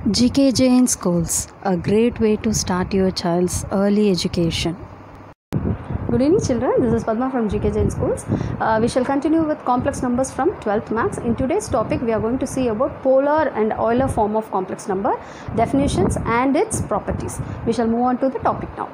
GK Jain Schools, a great way to start your child's early education. Good evening children, this is Padma from GK Jain Schools. We shall continue with complex numbers from 12th maths. In today's topic we are going to see about polar and Euler form of complex number, definitions and its properties. We shall move on to the topic now.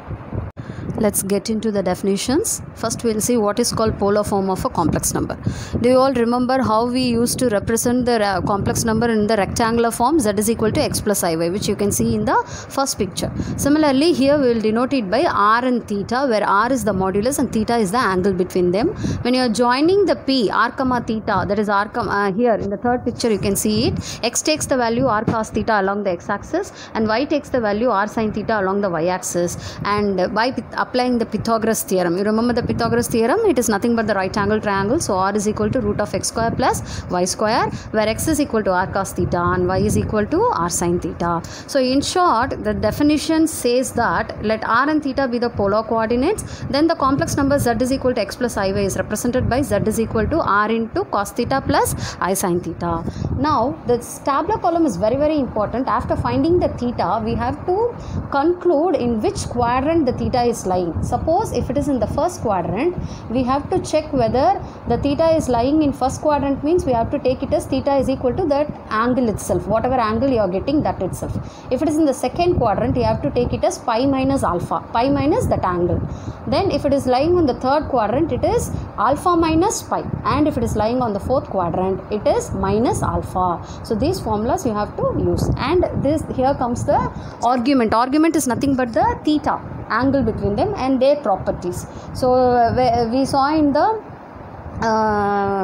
Let's get into the definitions. First we'll see what is called polar form of a complex number. Do you all remember how we used to represent the complex number in the rectangular form? Z is equal to x plus iy, which you can see in the first picture. Similarly, here we will denote it by r and theta, where r is the modulus and theta is the angle between them. When you are joining the p, r comma theta, that is r comma here in the third picture you can see it. X takes the value r cos theta along the x-axis and y takes the value r sin theta along the y-axis. And by applying the Pythagoras theorem, you remember the Pythagoras theorem, it is nothing but the right angle triangle. So r is equal to root of x square plus y square, where x is equal to r cos theta and y is equal to r sin theta. So in short, the definition says that let r and theta be the polar coordinates, then the complex number z is equal to x plus iy is represented by z is equal to r into cos theta plus I sin theta. Now this tabular column is very important. After finding the theta, we have to conclude in which quadrant the theta is lying. Suppose if it is in the first quadrant, we have to check whether the theta is lying in first quadrant, means we have to take it as theta is equal to that angle itself, whatever angle you are getting, that itself. If it is in the second quadrant, you have to take it as pi minus alpha, pi minus that angle. Then if it is lying on the third quadrant, it is alpha minus pi, and if it is lying on the fourth quadrant, it is minus alpha. So these formulas you have to use, and this here comes the argument. Argument is nothing but the theta, angle between them, and their properties. So we saw in the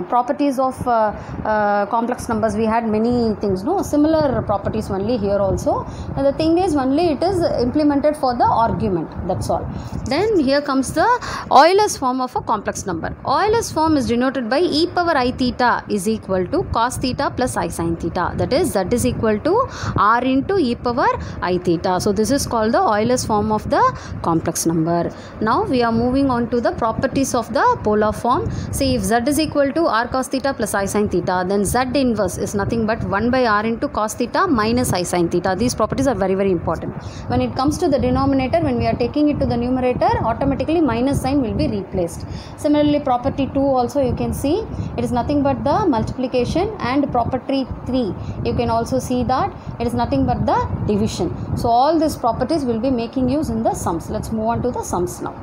properties of complex numbers, we had many things, no similar properties only here also, and the thing is only it is implemented for the argument, that's all. Then here comes the Euler's form of a complex number. Euler's form is denoted by e power I theta is equal to cos theta plus I sin theta, that is z is equal to r into e power I theta. So this is called the Euler's form of the complex number. Now we are moving on to the properties of the polar form. See, if z is equal to r cos theta plus I sin theta, then z inverse is nothing but 1 by r into cos theta minus I sin theta. These properties are very important. When it comes to the denominator, when we are taking it to the numerator, automatically minus sign will be replaced. Similarly, property 2 also you can see, it is nothing but the multiplication, and property 3 you can also see that it is nothing but the division. So all these properties will be making use in the sums. Let's move on to the sums now.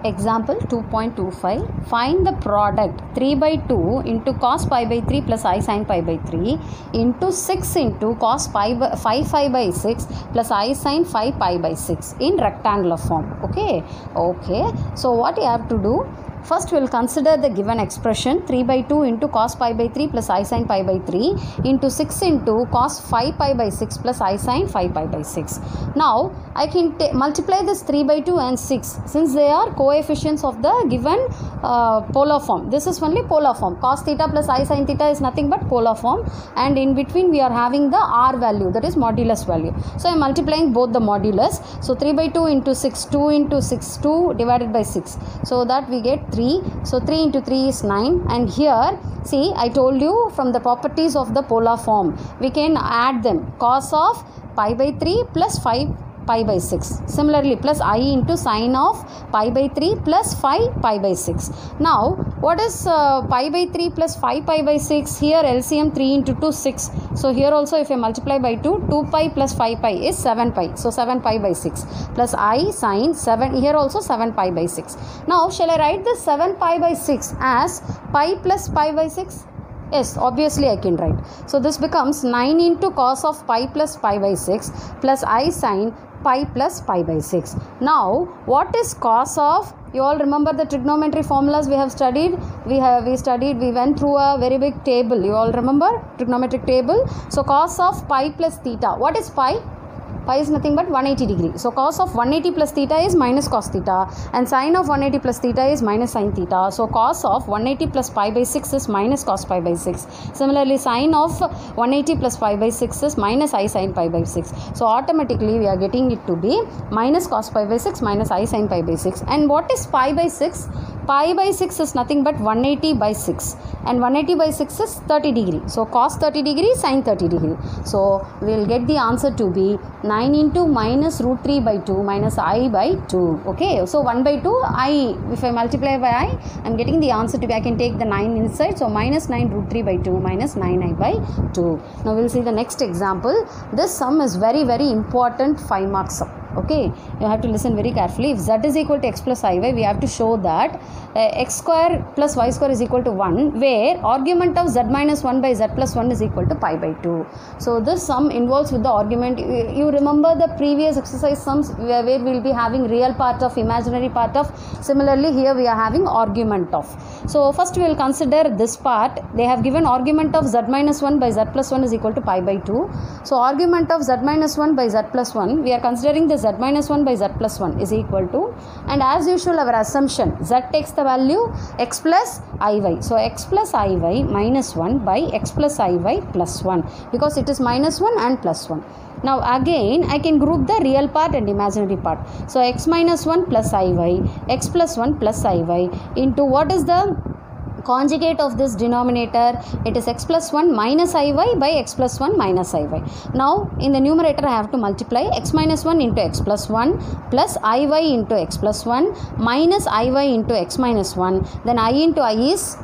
Example 2.25. Find the product 3 by 2 into cos pi by 3 plus I sin pi by 3 into 6 into cos 5 pi by 6 plus I sin 5 pi by 6 in rectangular form. Okay. So what you have to do? First we will consider the given expression 3 by 2 into cos pi by 3 plus I sin pi by 3 into 6 into cos 5 pi by 6 plus I sin 5 pi by 6. Now I can multiply this 3 by 2 and 6, since they are coefficients of the given polar form. This is only polar form. Cos theta plus I sin theta is nothing but polar form, and in between we are having the r value, that is modulus value. So I am multiplying both the modulus. So 3 by 2 into 6, 2 into 6, 2 divided by 6. So that we get 3. So 3 into 3 is 9, and here see I told you from the properties of the polar form we can add them, cos of pi by 3 plus 5 pi by 6. Similarly, plus I into sine of pi by 3 plus 5 pi by 6. Now what is pi by 3 plus 5 pi by 6? Here LCM 3 into 2 6. So here also if I multiply by 2 pi plus 5 pi is 7 pi. So 7 pi by 6 plus I sine 7, here also 7 pi by 6. Now shall I write this 7 pi by 6 as pi plus pi by 6? Yes, obviously I can write. So this becomes 9 into cos of pi plus pi by 6 plus I sine pi plus pi by 6. Now what is cos of? You all remember the trigonometry formulas we have studied? We went through a very big table. You all remember trigonometric table? So cos of pi plus theta. What is pi? Pi is nothing but 180 degree. So cos of 180 plus theta is minus cos theta, and sine of 180 plus theta is minus sin theta. So cos of 180 plus pi by 6 is minus cos pi by 6. Similarly, sine of 180 plus pi by 6 is minus I sin pi by 6. So automatically we are getting it to be minus cos pi by 6 minus I sin pi by 6. And what is pi by 6? pi by 6 is nothing but 180 by 6, and 180 by 6 is 30 degree. So cos 30 degree, sin 30 degree. So we will get the answer to be 9 into minus root 3 by 2 minus I by 2. Okay, so 1 by 2 I, if I multiply by I am getting the answer to be, I can take the 9 inside, so minus 9 root 3 by 2 minus 9I by 2. Now we will see the next example. This sum is very important 5 mark sum. Okay, you have to listen very carefully. If z is equal to x plus iy, we have to show that x square plus y square is equal to 1, where argument of z minus 1 by z plus 1 is equal to pi by 2. So this sum involves with the argument. You remember the previous exercise sums where we will be having real part of, imaginary part of. Similarly here we are having argument of. So first we will consider this part. They have given argument of z minus 1 by z plus 1 is equal to pi by 2. So argument of z minus 1 by z plus 1, we are considering the z minus 1 by z plus 1 is equal to, and as usual our assumption, z takes the value x plus iy. So x plus iy minus 1 by x plus iy plus 1, because it is minus 1 and plus 1. Now again I can group the real part and imaginary part. So x minus 1 plus iy, x plus 1 plus iy into what is the conjugate of this denominator? It is x plus 1 minus iy by x plus 1 minus iy. Now in the numerator I have to multiply x minus 1 into x plus 1 plus iy into x plus 1 minus iy into x minus 1. Then I into I is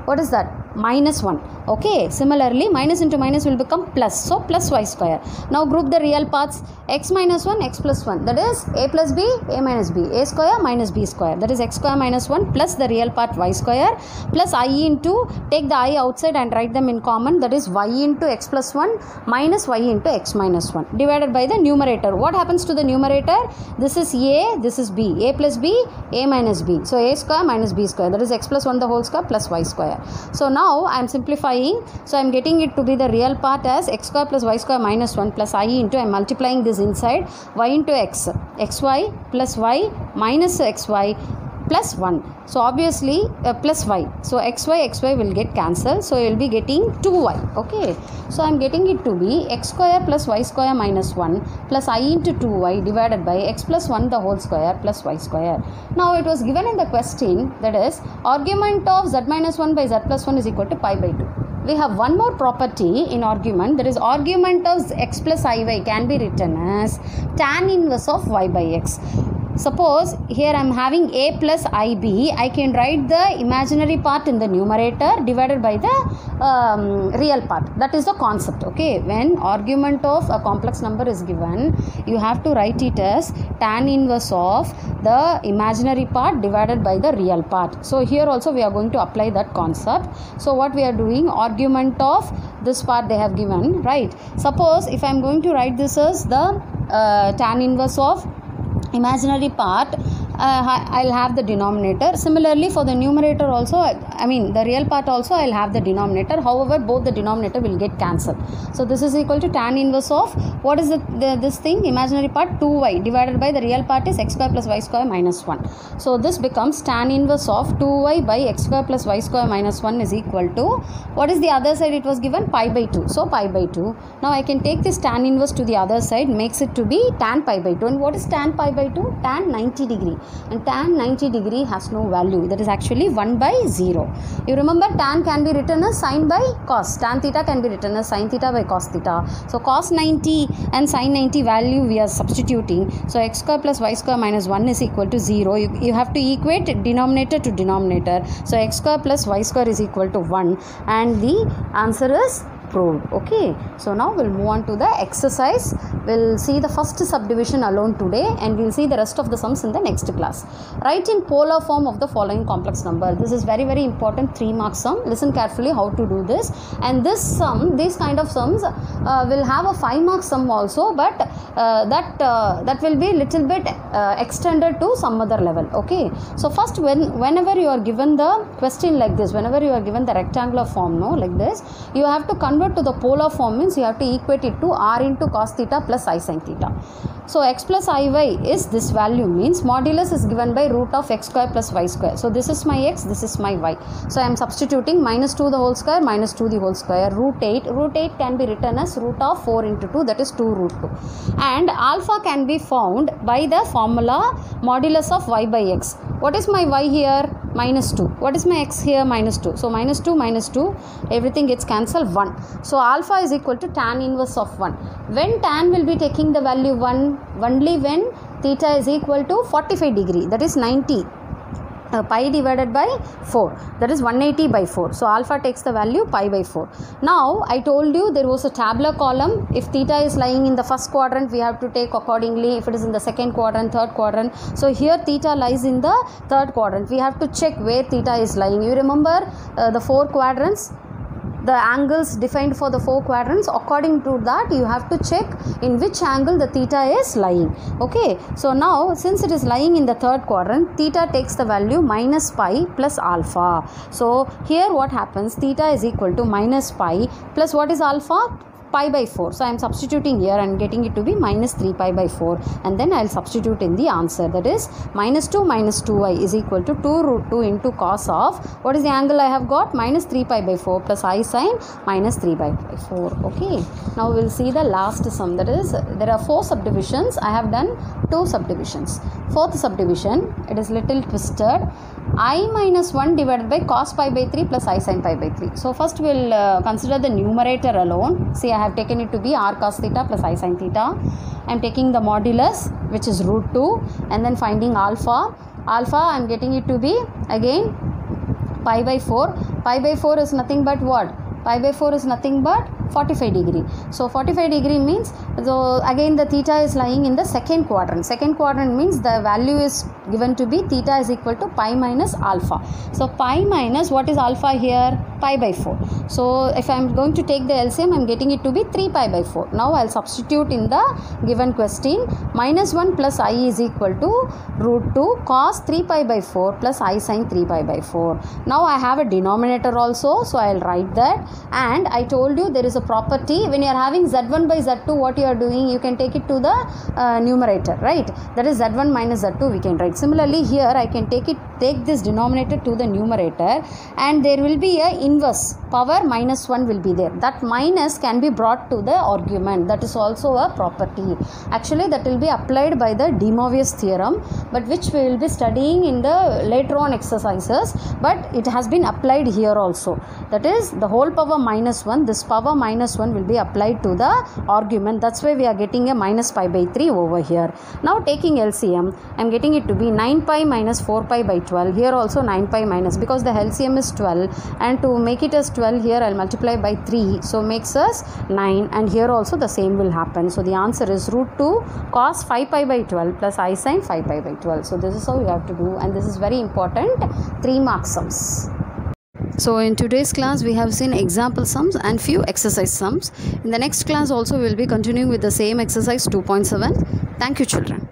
what is that? Minus 1. Okay, similarly minus into minus will become plus, so plus y square. Now group the real parts. X minus 1, x plus 1, that is a plus b, a minus b, a square minus b square, that is x square minus 1 plus the real part y square plus I into, take the I outside and write them in common, that is y into x plus 1 minus y into x minus 1 divided by the numerator. What happens to the numerator? This is a, this is b, a plus b, a minus b, so a square minus b square, that is x plus 1 the whole square plus y square. So now I am simplifying, so I am getting it to be the real part as x square plus y square minus 1 plus I into, I am multiplying this inside, y into x, xy plus y minus xy plus 1. So obviously plus y. So xy will get cancelled. So you will be getting 2y. Okay. So I am getting it to be x square plus y square minus 1 plus I into 2y divided by x plus 1 the whole square plus y square. Now it was given in the question, that is argument of z minus 1 by z plus 1 is equal to pi by 2. We have one more property in argument, that is argument of x plus iy can be written as tan inverse of y by x. Suppose here I am having a plus ib, I can write the imaginary part in the numerator divided by the real part. That is the concept. Okay, when argument of a complex number is given, you have to write it as tan inverse of the imaginary part divided by the real part. So here also we are going to apply that concept. So what we are doing, argument of this part they have given, right? Suppose if I am going to write this as the tan inverse of imaginary part, I'll have the denominator. Similarly for the numerator also, I mean the real part also, I'll have the denominator. However, both the denominator will get cancelled. So this is equal to tan inverse of, what is this thing, imaginary part, 2y divided by the real part is x square plus y square minus 1. So this becomes tan inverse of 2y by x square plus y square minus 1 is equal to, what is the other side? It was given pi by 2. So pi by 2. Now I can take this tan inverse to the other side, makes it to be tan pi by 2. And what is tan pi by 2? Tan 90 degree. And tan 90 degree has no value, that is actually 1 by 0. You remember tan can be written as sin by cos, tan theta can be written as sin theta by cos theta. So cos 90 and sin 90 value we are substituting. So x square plus y square minus 1 is equal to 0. You have to equate denominator to denominator. So x square plus y square is equal to 1, and the answer is proved. Okay, so now we'll move on to the exercise. We'll see the first subdivision alone today, and we'll see the rest of the sums in the next class. Write in polar form of the following complex number. This is very important 3-mark sum. Listen carefully how to do this. And this sum, these kind of sums will have a 5-mark sum also, but that will be little bit extended to some other level. Okay, so first whenever you are given the question like this, whenever you are given the rectangular form, no, like this, you have to convert convert to the polar form means you have to equate it to r into cos theta plus I sin theta. So x plus iy is this value means modulus is given by root of x square plus y square. So this is my x, this is my y. So I am substituting minus 2 the whole square, minus 2 the whole square, root 8. Root 8 can be written as root of 4 into 2, that is 2 root 2. And alpha can be found by the formula modulus of y by x. What is my y here? Minus 2. What is my x here? Minus 2. So minus 2, everything gets cancelled, 1. So alpha is equal to tan inverse of 1. When tan will be taking the value 1? Only when theta is equal to 45 degree, that is 90. Pi divided by 4, that is 180 by 4. So alpha takes the value pi by 4. Now I told you there was a tabular column. If theta is lying in the first quadrant, we have to take accordingly. If it is in the second quadrant, third quadrant. So here theta lies in the third quadrant. We have to check where theta is lying. You remember the 4 quadrants, the angles defined for the 4 quadrants. According to that, you have to check in which angle the theta is lying. Okay, so now since it is lying in the third quadrant, theta takes the value minus pi plus alpha. So here what happens, theta is equal to minus pi plus what is alpha? Pi by 4. So I am substituting here and getting it to be minus 3 pi by 4, and then I will substitute in the answer, that is minus 2 minus 2y is equal to 2 root 2 into cos of, what is the angle I have got? Minus 3 pi by 4 plus I sin minus 3 pi by 4. Okay, now we will see the last sum, that is there are 4 subdivisions. I have done 2 subdivisions. Fourth subdivision, it is little twisted. I minus 1 divided by cos pi by 3 plus I sin pi by 3. So first we will consider the numerator alone. See, I have taken it to be r cos theta plus I sin theta. I am taking the modulus, which is root 2, and then finding alpha. Alpha I am getting it to be again pi by 4. Pi by 4 is nothing but what? Pi by 4 is nothing but 45 degree. So 45 degree means, so again the theta is lying in the second quadrant. Second quadrant means the value is given to be theta is equal to pi minus alpha. So pi minus what is alpha here? Pi by 4. So if I am going to take the LCM, I am getting it to be 3 pi by 4. Now I will substitute in the given question. Minus 1 plus I is equal to root 2 cos 3 pi by 4 plus I sin 3 pi by 4. Now I have a denominator also, so I will write that. And I told you there is a property, when you are having z1 by z2, what you are doing, you can take it to the numerator, right? That is z1 minus z2 we can write. Similarly here I can take this denominator to the numerator, and there will be a inverse power minus 1 will be there. That minus can be brought to the argument. That is also a property. Actually that will be applied by the De Moivre's theorem, but which we will be studying in the later on exercises, but it has been applied here also. That is the whole power minus 1, this power minus 1 will be applied to the argument. That's why we are getting a minus pi by 3 over here. Now taking LCM, I am getting it to be 9 pi minus 4 pi by 12. Here also 9 pi minus, because the LCM is 12, and to make it as 12 here I will multiply by 3, so makes us 9, and here also the same will happen. So the answer is root 2 cos 5 pi by 12 plus I sin 5 pi by 12. So this is how you have to do, and this is very important, 3 mark sums. So in today's class we have seen example sums and few exercise sums. In the next class also we will be continuing with the same exercise 2.7. Thank you children.